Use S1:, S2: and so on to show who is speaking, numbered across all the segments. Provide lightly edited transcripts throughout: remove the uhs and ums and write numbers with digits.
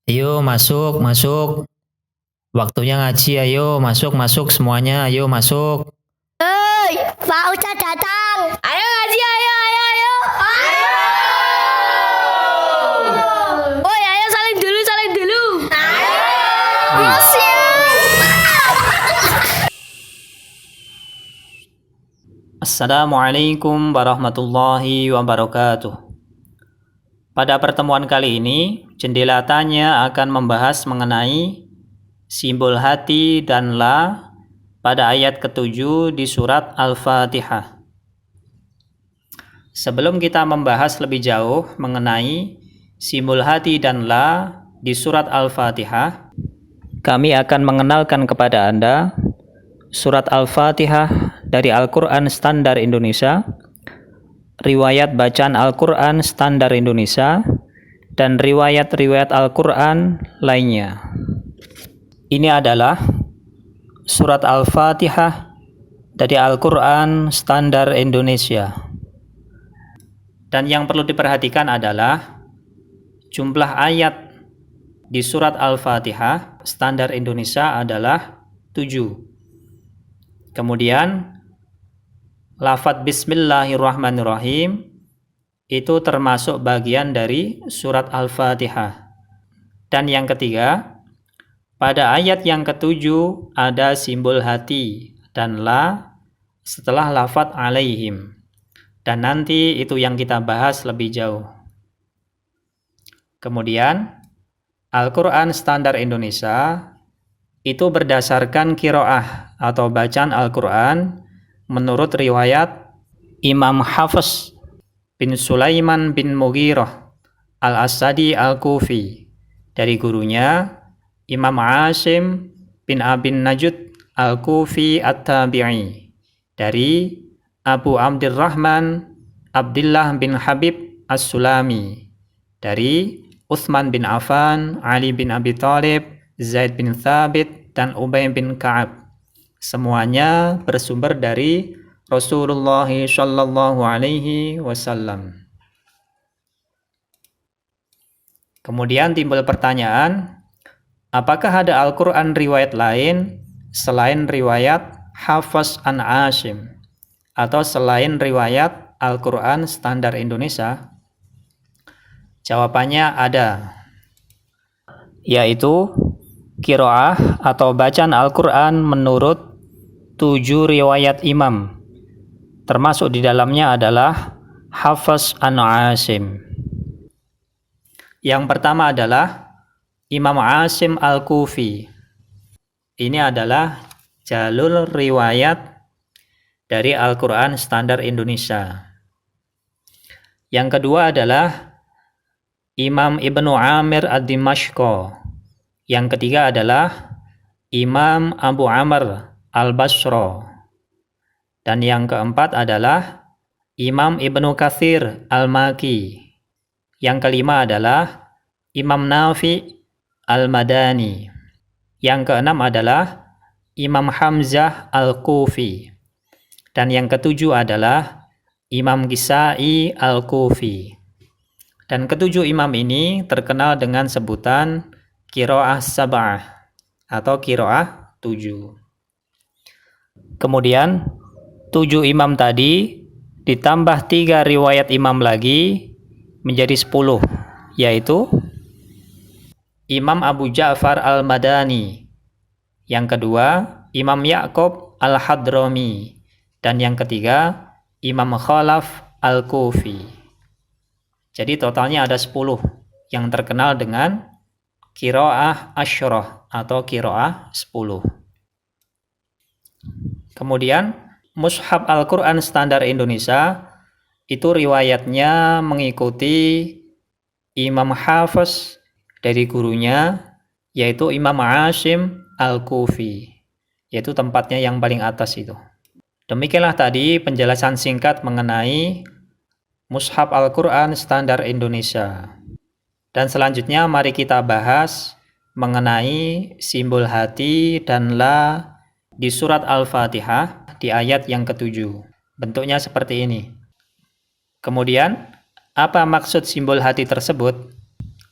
S1: Ayo masuk, masuk. Waktunya ngaji, ayo masuk semuanya, ayo masuk.
S2: Hei, Pak Ustadz datang. Ayo ngaji, ayo. Ayo. Woi, ayo saling dulu. Ayo.
S3: Assalamualaikum warahmatullahi wabarakatuh. Pada pertemuan kali ini, Jendela Tanya akan membahas mengenai simbol hati dan la pada ayat ke-7 di surat Al-Fatihah. Sebelum kita membahas lebih jauh mengenai simbol hati dan la di surat Al-Fatihah, kami akan mengenalkan kepada Anda surat Al-Fatihah dari Al-Quran Standar Indonesia, riwayat bacaan Al-Quran Standar Indonesia, dan riwayat-riwayat Al-Quran lainnya. Ini adalah surat Al-Fatihah dari Al-Quran Standar Indonesia. Dan yang perlu diperhatikan adalah jumlah ayat di surat Al-Fatihah Standar Indonesia adalah 7. Kemudian lafadz Bismillahirrahmanirrahim itu termasuk bagian dari surat Al-Fatihah. Dan yang ketiga, pada ayat yang ke-7 ada simbol hati dan la setelah lafadz alaihim. Dan nanti itu yang kita bahas lebih jauh. Kemudian Al-Quran Standar Indonesia itu berdasarkan qiraah atau bacaan Al-Quran menurut riwayat Imam Hafiz bin Sulaiman bin Mughirah Al-Asadi Al-Kufi dari gurunya Imam Asim bin Abin Najud Al-Kufi At-Tabi'i dari Abu Abdurrahman Abdullah bin Habib As-Sulami dari Utsman bin Affan, Ali bin Abi Thalib, Zaid bin Thabit, dan Ubay bin Ka'ab. Semuanya bersumber dari Rasulullah Shallallahu Alaihi Wasallam. Kemudian timbul pertanyaan, apakah ada Al-Quran riwayat lain selain riwayat Hafiz an Asim atau selain riwayat Al-Quran Standar Indonesia? Jawabannya ada, yaitu qiraah atau bacaan Al-Quran menurut 7 riwayat imam, termasuk di dalamnya adalah Hafiz an Asim. Yang pertama adalah Imam Asim Al-Kufi. Ini adalah jalur riwayat dari Al-Quran Standar Indonesia. Yang kedua adalah Imam Ibnu Amir Ad-Dimashqo. Yang ketiga adalah Imam Abu Amr Al-Basro. Dan yang keempat adalah Imam Ibnu Katsir Al-Maki. Yang kelima adalah Imam Nafi Al-Madani. Yang keenam adalah Imam Hamzah Al-Kufi. Dan yang ketujuh adalah Imam Kisai Al-Kufi. Dan ketujuh imam ini terkenal dengan sebutan qiraah sab'ah atau qiraah 7. Kemudian 7 imam tadi ditambah 3 riwayat imam lagi menjadi 10, yaitu Imam Abu Ja'far Al-Madani, yang kedua Imam Ya'qub Al-Hadrami, dan yang ketiga Imam Khalaf Al-Kufi. Jadi totalnya ada 10 yang terkenal dengan qiraah asyroh atau qiraah 10. Kemudian Mushaf Al-Quran Standar Indonesia itu riwayatnya mengikuti Imam Hafiz dari gurunya, yaitu Imam Asim Al-Kufi, yaitu tempatnya yang paling atas itu. Demikianlah tadi penjelasan singkat mengenai Mushaf Al-Quran Standar Indonesia. Dan selanjutnya mari kita bahas mengenai simbol hati dan la di surat Al-Fatihah di ayat yang ke-7. Bentuknya seperti ini. Kemudian, apa maksud simbol hati tersebut?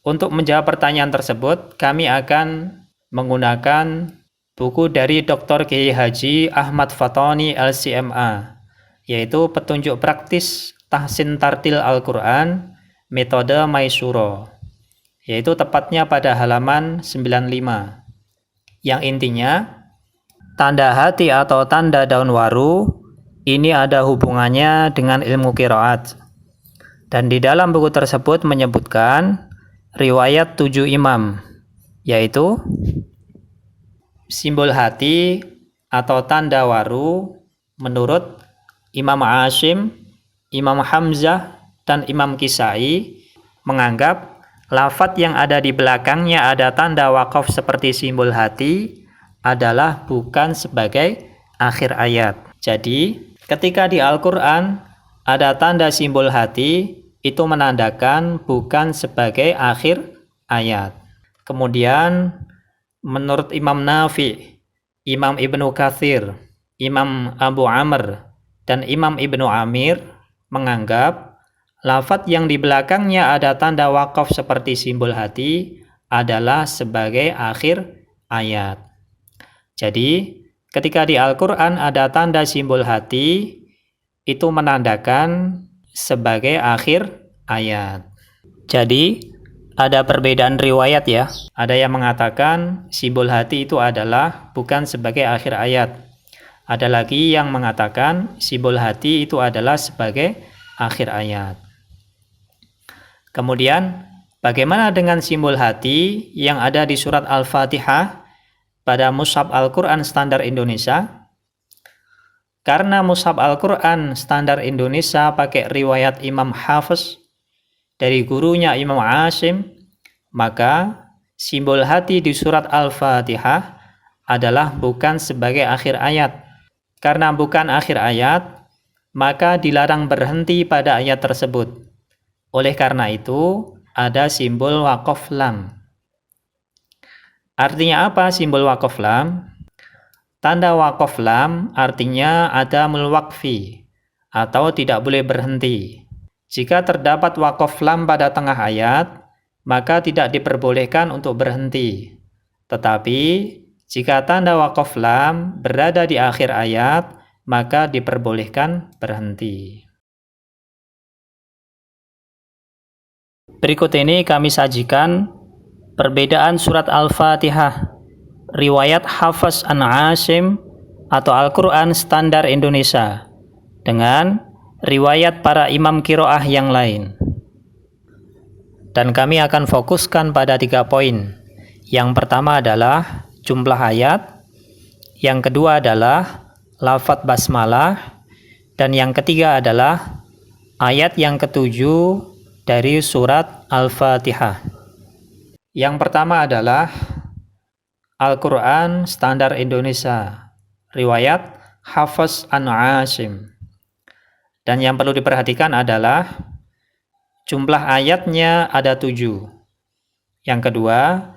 S3: Untuk menjawab pertanyaan tersebut, kami akan menggunakan buku dari Dr. Kiai Haji Ahmad Fatoni LCMA, yaitu Petunjuk Praktis Tahsin Tartil Al-Quran Metode Maisuro, yaitu tepatnya pada halaman 95. Yang intinya, tanda hati atau tanda daun waru ini ada hubungannya dengan ilmu qiraat. Dan di dalam buku tersebut menyebutkan riwayat 7 imam, yaitu simbol hati atau tanda waru menurut Imam Asim, Imam Hamzah, dan Imam Kisai menganggap lafadz yang ada di belakangnya ada tanda wakaf seperti simbol hati adalah bukan sebagai akhir ayat. Jadi, ketika di Al-Quran ada tanda simbol hati, itu menandakan bukan sebagai akhir ayat. Kemudian, menurut Imam Nafi, Imam Ibnu Katsir, Imam Abu Amr, dan Imam Ibnu Amir menganggap lafadz yang di belakangnya ada tanda wakaf seperti simbol hati adalah sebagai akhir ayat. Jadi, ketika di Al-Quran ada tanda simbol hati, itu menandakan sebagai akhir ayat. Jadi, ada perbedaan riwayat ya. Ada yang mengatakan simbol hati itu adalah bukan sebagai akhir ayat. Ada lagi yang mengatakan simbol hati itu adalah sebagai akhir ayat. Kemudian, bagaimana dengan simbol hati yang ada di surat Al-Fatihah pada mushaf Al-Quran standar Indonesia? Karena mushaf Al-Quran standar Indonesia pakai riwayat Imam Hafiz dari gurunya Imam Asim, maka simbol hati di surat Al-Fatihah adalah bukan sebagai akhir ayat. Karena bukan akhir ayat, maka dilarang berhenti pada ayat tersebut. Oleh karena itu, ada simbol waqaf lam. Artinya apa simbol waqaf lam? Tanda waqaf lam artinya adamul waqfi atau tidak boleh berhenti. Jika terdapat waqaf lam pada tengah ayat, maka tidak diperbolehkan untuk berhenti. Tetapi jika tanda waqaf lam berada di akhir ayat, maka diperbolehkan berhenti. Berikut ini kami sajikan perbedaan surat Al-Fatihah riwayat Hafiz an Asim atau Al-Quran standar Indonesia dengan riwayat para imam qiraah yang lain. Dan kami akan fokuskan pada 3 poin. Yang pertama adalah jumlah ayat, yang kedua adalah lafadz basmalah, dan yang ketiga adalah ayat yang ke-7 dari surat Al-Fatihah. Yang pertama adalah Al-Quran standar Indonesia riwayat Hafiz an Asim. Dan yang perlu diperhatikan adalah jumlah ayatnya ada 7. Yang kedua,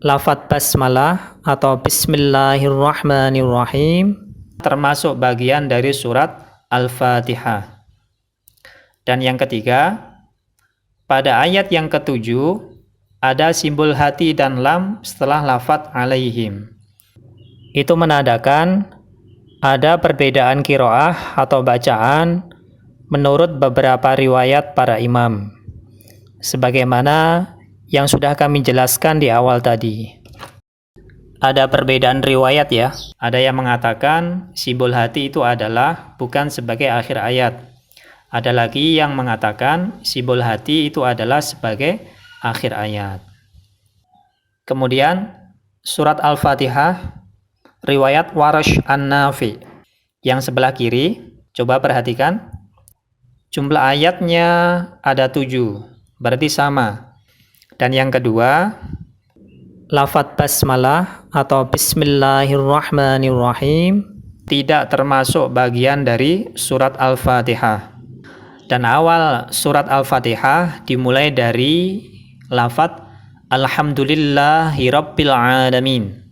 S3: lafadz basmalah atau Bismillahirrahmanirrahim termasuk bagian dari surat Al-Fatihah. Dan yang ketiga, pada ayat yang ke-7 ada simbol hati dan lam setelah lafadz alaihim. Itu menandakan ada perbedaan qiraah atau bacaan menurut beberapa riwayat para imam, sebagaimana yang sudah kami jelaskan di awal tadi. Ada perbedaan riwayat ya. Ada yang mengatakan simbol hati itu adalah bukan sebagai akhir ayat. Ada lagi yang mengatakan simbol hati itu adalah sebagai akhir ayat. Kemudian surat Al-Fatihah riwayat Warash an-Nafi yang sebelah kiri, coba perhatikan. Jumlah ayatnya ada 7, berarti sama. Dan yang kedua, lafadz basmalah atau Bismillahirrahmanirrahim tidak termasuk bagian dari surat Al-Fatihah. Dan awal surat Al-Fatihah dimulai dari lafadz Alhamdulillahirabbil alamin.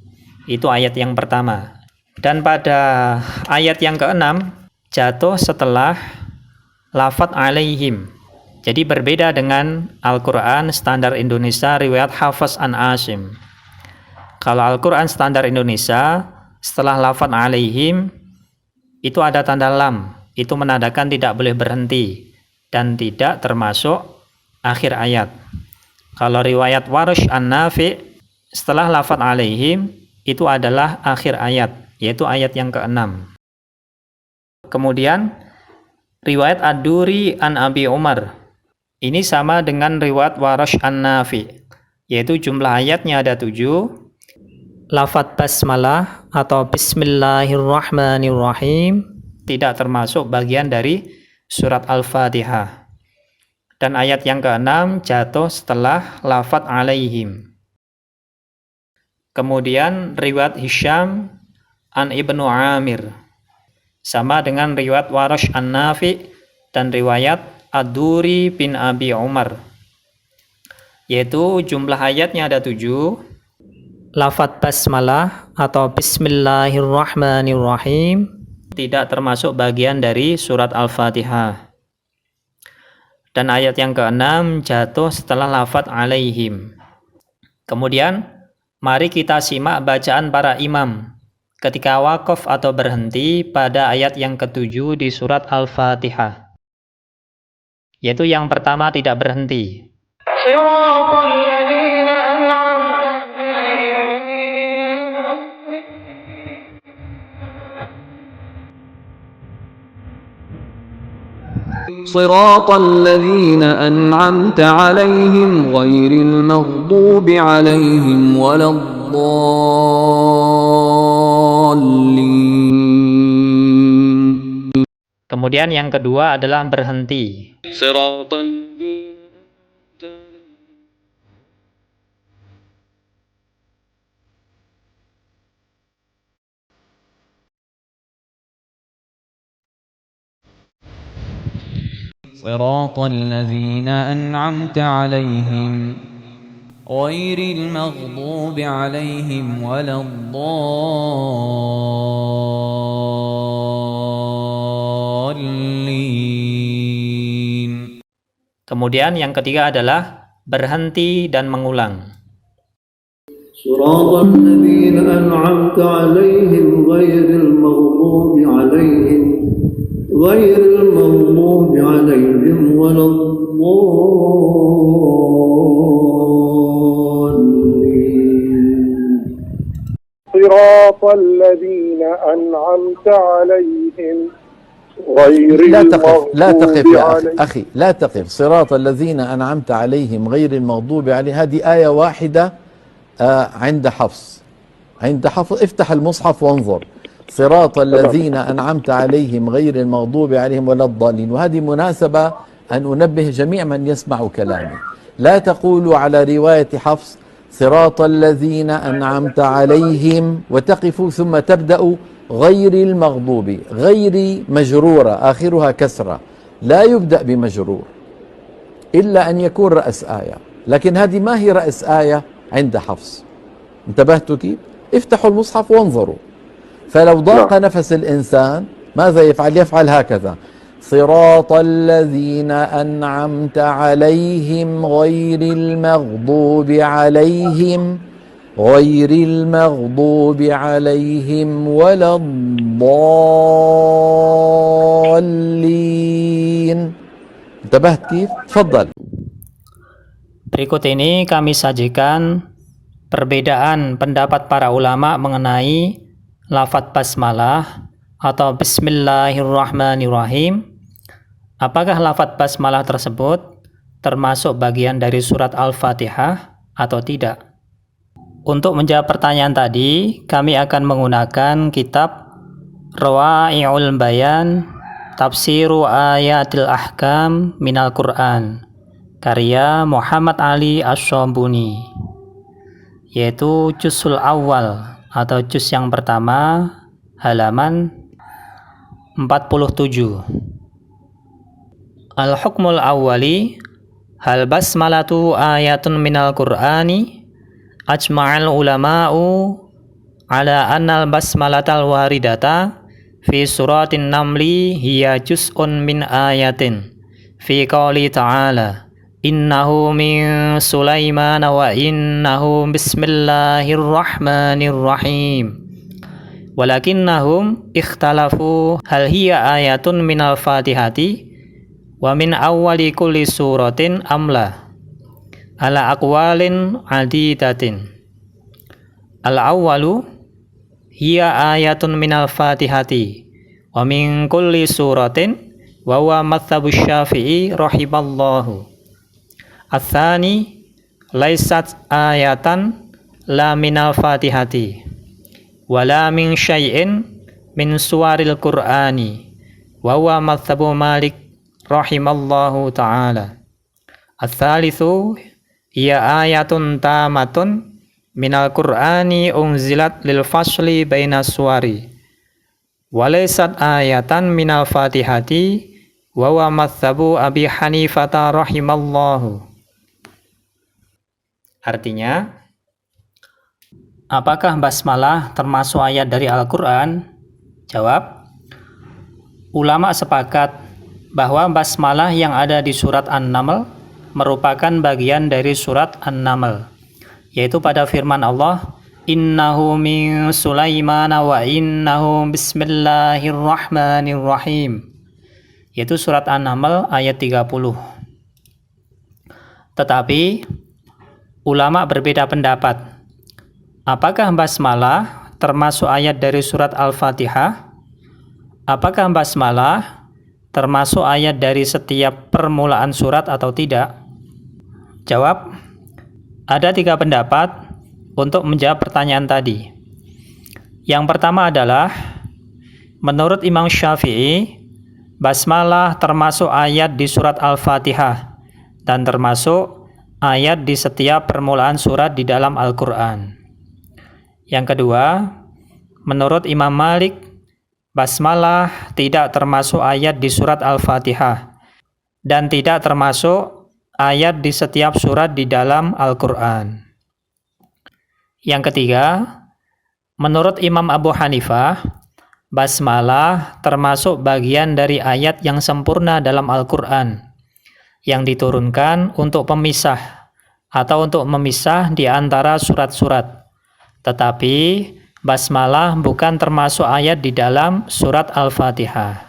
S3: Itu ayat yang pertama. Dan pada ayat yang ke-6 jatuh setelah lafadz alaihim. Jadi berbeda dengan Al-Quran standar Indonesia riwayat Hafs an Asim. Kalau Al-Quran standar Indonesia, setelah lafaz alaihim itu ada tanda lam, itu menandakan tidak boleh berhenti dan tidak termasuk akhir ayat. Kalau riwayat Warsh an-Nafi, setelah lafaz alaihim itu adalah akhir ayat, yaitu ayat yang ke-6. Kemudian riwayat Ad-Duri an Abi Umar, ini sama dengan riwayat Warsh an-Nafi, yaitu jumlah ayatnya ada 7. Lafaz basmalah atau bismillahirrahmanirrahim tidak termasuk bagian dari surat Al-Fatihah. Dan ayat yang ke-6 jatuh setelah lafaz alaihim. Kemudian riwayat Hisham an Ibnu Amir, sama dengan riwayat Warsh an-Nafi dan riwayat Ad-Duri bin Abi Umar, yaitu jumlah ayatnya ada 7. Lafaz basmalah atau bismillahirrahmanirrahim tidak termasuk bagian dari surat Al-Fatihah. Dan ayat yang ke-6 jatuh setelah lafaz alaihim. Kemudian mari kita simak bacaan para imam ketika waqaf atau berhenti pada ayat yang ke-7 di surat Al-Fatihah. Yaitu yang pertama tidak berhenti.
S4: صراط الذين أنعمت عليهم غير المغضوب عليهم ولا الضالين.
S3: Kemudian yang kedua adalah berhenti.
S4: صراط الذين أنعمت عليهم غير المغضوب عليهم ولا الضالين.
S3: Kemudian yang ketiga adalah berhenti dan mengulang.
S5: صراط الذين أنعمت عليهم غير المغضوب عليهم ولا الضالين.
S6: صراط الذين أنعمت عليهم غير المغضوب
S7: لا تقف يا
S6: عليهم.
S7: أخي لا تقف. صراط الذين أنعمت عليهم غير المغضوب عليهم، هذه آية واحدة عند حفص. افتح المصحف وانظر. صراط الذين أنعمت عليهم غير المغضوب عليهم ولا الضالين. وهذه مناسبة أن أنبه جميع من يسمع كلامي، لا تقولوا على رواية حفص صراط الذين أنعمت عليهم وتقفوا ثم تبدأوا غير المغضوب، غير مجرورة آخرها كسرة، لا يبدأ بمجرور إلا أن يكون رأس آية، لكن هذه ما هي رأس آية عند حفص. انتبهتوا كيف؟ افتحوا المصحف وانظروا. فلو ضاق نفس الإنسان ماذا يفعل؟ يفعل هكذا: صراط الذين أنعمت عليهم غير المغضوب عليهم ولا الضالين. انتبهت كيف؟ تفضل.
S3: Berikut ini kami sajikan perbedaan pendapat para ulama mengenai lafaz basmalah atau bismillahirrahmanirrahim. Apakah lafaz basmalah tersebut termasuk bagian dari surat Al-Fatihah atau tidak? Untuk menjawab pertanyaan tadi, kami akan menggunakan kitab Rawa'i'ul Bayan Tafsiru Ayatil Ahkam Minal Quran karya Muhammad Ali Ash-Shambuni, yaitu juzul awal atau juz yang pertama halaman 47. Al-hukmul awwali hal basmalatu ayatun minal qur'ani ajma'al ulama'u ala annal basmalatal waridata fi suratin namli hiya juz'un min ayatin fi qouli ta'ala innahu min Sulaiman wa innahu bismillahirrahmanirrahim walakinnahum ikhtalafu hal hiya ayatun minal fatihati wa min awwali kulli suratin amla ala aqwalin adidatin. Al-awwalu hiya ayatun minal fatihati wa min kulli suratin wa huwa madhhabu Syafi'i rahimallahu. Ats-tsani laysat ayatan la minal fatihati wa la min syai'in min suwaril Qur'ani wa huwa madhhabu Malik rahimallahu ta'ala. Ats-tsalitsu hiya ayatun tamatun minal Qur'ani unzilat lil fasli baina suwari walaysat ayatan minal fatihati wa huwa madhhabu Abi Hanifata rahimallahu. Artinya, apakah basmalah termasuk ayat dari Al-Quran? Jawab, ulama sepakat bahwa basmalah yang ada di surat An-Naml merupakan bagian dari surat An-Naml, yaitu pada firman Allah, innahu min Sulaiman wa innahu bismillahirrahmanirrahim, yaitu surat An-Naml ayat 30. Tetapi ulama berbeda pendapat. Apakah basmalah termasuk ayat dari surat Al-Fatihah? Apakah basmalah termasuk ayat dari setiap permulaan surat atau tidak? Jawab, ada 3 pendapat untuk menjawab pertanyaan tadi. Yang pertama adalah, menurut Imam Syafi'i, basmalah termasuk ayat di surat Al-Fatihah dan termasuk ayat di setiap permulaan surat di dalam Al-Quran. Yang kedua, menurut Imam Malik, basmalah tidak termasuk ayat di surat Al-Fatihah dan tidak termasuk ayat di setiap surat di dalam Al-Quran. Yang ketiga, menurut Imam Abu Hanifah, basmalah termasuk bagian dari ayat yang sempurna dalam Al-Quran yang diturunkan untuk pemisah atau untuk memisah di antara surat-surat. Tetapi basmalah bukan termasuk ayat di dalam surat Al-Fatihah.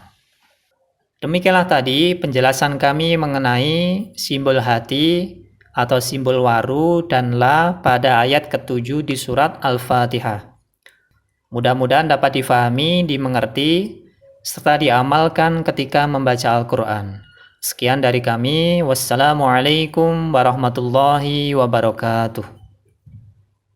S3: Demikianlah tadi penjelasan kami mengenai simbol hati atau simbol waru dan la pada ayat ke-7 di surat Al-Fatihah. Mudah-mudahan dapat difahami, dimengerti, serta diamalkan ketika membaca Al-Quran. Sekian dari kami. Wassalamualaikum warahmatullahi wabarakatuh.